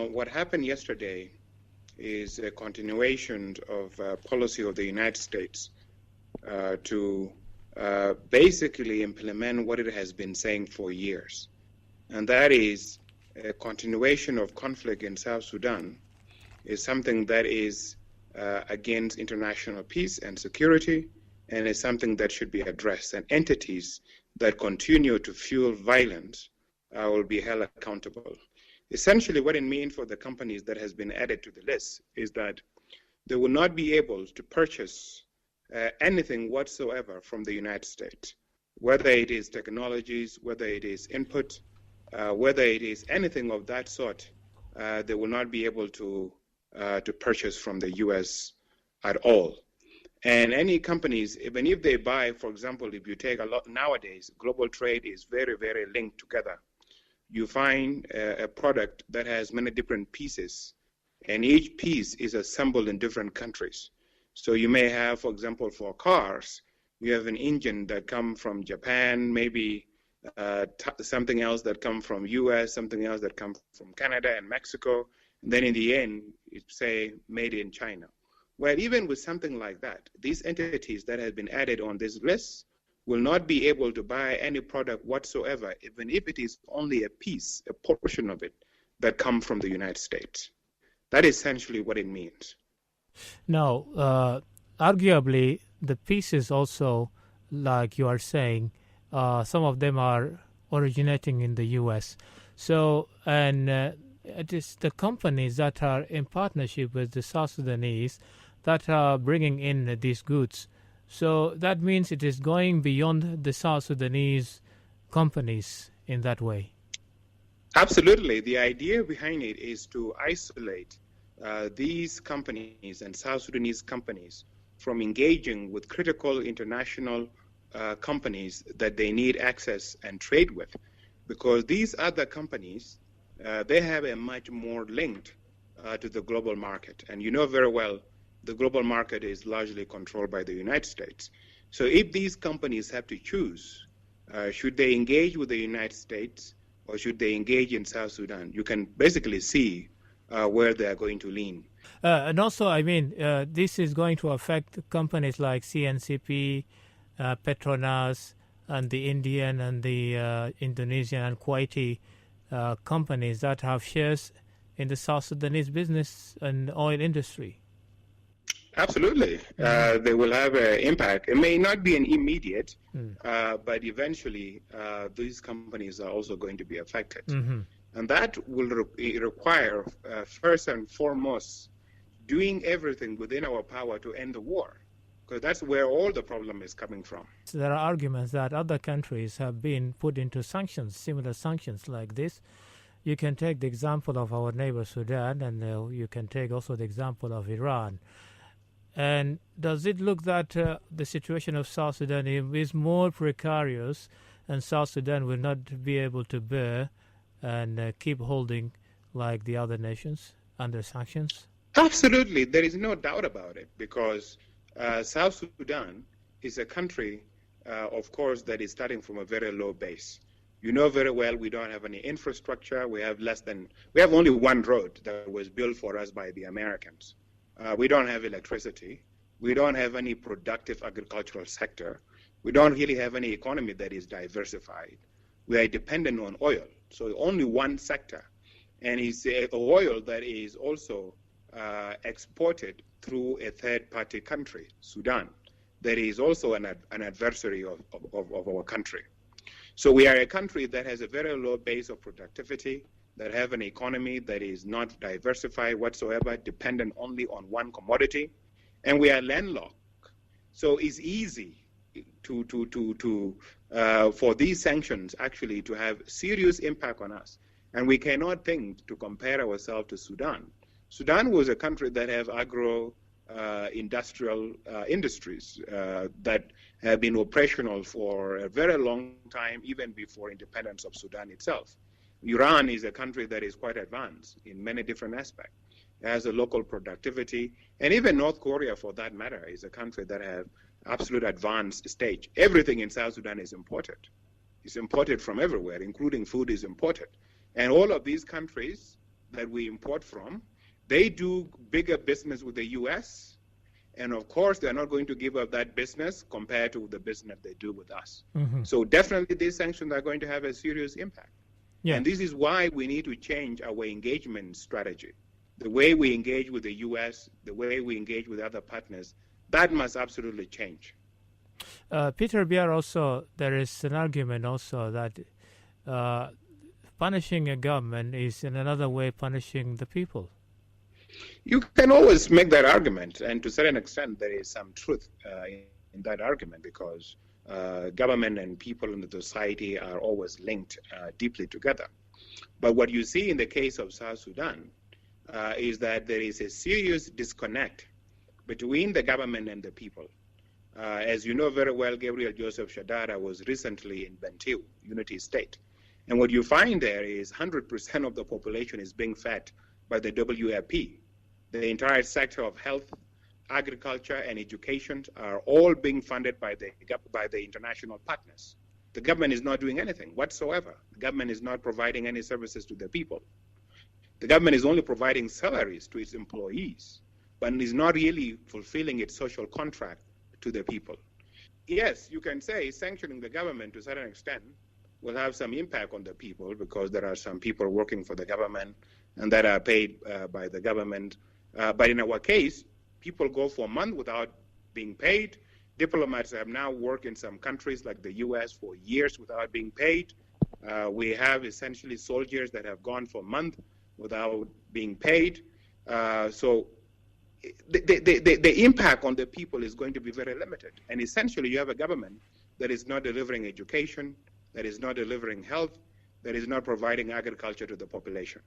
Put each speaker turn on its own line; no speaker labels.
What happened yesterday is a continuation of policy of the United States to basically implement what it has been saying for years. And that is a continuation of conflict in South Sudan is something that is against international peace and security, and is something that should be addressed. And entities that continue to fuel violence will be held accountable. Essentially, what it means for the companies that has been added to the list is that they will not be able to purchase anything whatsoever from the United States, whether it is technologies, whether it is input, whether it is anything of that sort. They will not be able to purchase from the U.S. at all. And any companies, even if they buy, for example, if you take a lot nowadays, global trade is very, very linked together. You find a product that has many different pieces, and each piece is assembled in different countries. So you may have, for example, for cars, you have an engine that comes from Japan, maybe something else that comes from US, something else that comes from Canada and Mexico. And then in the end, it's say made in China. Well, even with something like that, these entities that have been added on this list will not be able to buy any product whatsoever, even if it is only a piece, a portion of it, that comes from the United States. That is essentially what it means.
Now, arguably, the pieces also, like you are saying, some of them are originating in the U.S. So, and it is the companies that are in partnership with the South Sudanese that are bringing in these goods. So that means it is going beyond the South Sudanese companies in that way.
Absolutely. The idea behind it is to isolate these companies and South Sudanese companies from engaging with critical international companies that they need access and trade with. Because these other companies, they have a much more linked to the global market. And you know very well, the global market is largely controlled by the United States. So if these companies have to choose, should they engage with the United States or should they engage in South Sudan, you can basically see where they are going to lean.
And also, I mean, this is going to affect companies like CNCP, Petronas, and the Indian and the Indonesian and Kuwaiti companies that have shares in the South Sudanese business and oil industry.
Absolutely. They will have an impact. It may not be an immediate, but eventually these companies are also going to be affected. Mm-hmm. And that will require, first and foremost, doing everything within our power to end the war, because that's where all the problem is coming from.
So there are arguments that other countries have been put into sanctions, similar sanctions like this. You can take the example of our neighbor Sudan, and you can take also the example of Iran. And does it look that the situation of South Sudan is more precarious and South Sudan will not be able to bear and keep holding like the other nations under sanctions?
Absolutely. There is no doubt about it, because South Sudan is a country, of course, that is starting from a very low base. You know very well we don't have any infrastructure. We have only one road that was built for us by the Americans. We don't have electricity. We don't have any productive agricultural sector. We don't really have any economy that is diversified. We are dependent on oil. So only one sector. And it's oil that is also exported through a third-party country, Sudan, that is also an adversary of our country. So we are a country that has a very low base of productivity, that have an economy that is not diversified whatsoever, dependent only on one commodity, and we are landlocked. So it's easy for these sanctions actually to have serious impact on us. And we cannot think to compare ourselves to Sudan. Sudan was a country that have industrial industries that have been operational for a very long time, even before independence of Sudan itself. Iran is a country that is quite advanced in many different aspects. It has a local productivity, and even North Korea, for that matter, is a country that has absolute advanced stage. Everything in South Sudan is imported. It's imported from everywhere, including food is imported. And all of these countries, that we import from. They do bigger business with the U.S., and of course, they're not going to give up that business compared to the business they do with us. So definitely these sanctions are going to have a serious impact. Yeah. And this is why we need to change our engagement strategy. The way we engage with the U.S., the way we engage with other partners, that must absolutely change.
Peter Biar, also, there is an argument also that punishing a government is in another way punishing the people.
You can always make that argument, and to a certain extent there is some truth in that argument, because government and people in the society are always linked deeply together. But what you see in the case of South Sudan is that there is a serious disconnect between the government and the people. As you know very well, Gabriel Joseph Shadara was recently in Bentiu, Unity State. And what you find there is 100% of the population is being fed by the WFP. The entire sector of health, agriculture, and education are all being funded by the international partners. The government is not doing anything whatsoever. The government is not providing any services to the people. The government is only providing salaries to its employees, but is not really fulfilling its social contract to the people. Yes, you can say sanctioning the government to a certain extent will have some impact on the people, because there are some people working for the government and that are paid by the government. But in our case, people go for a month without being paid. Diplomats have now worked in some countries like the U.S. for years without being paid. We have essentially soldiers that have gone for a month without being paid. So the impact on the people is going to be very limited. And essentially, you have a government that is not delivering education, that is not delivering health, that is not providing agriculture to the population.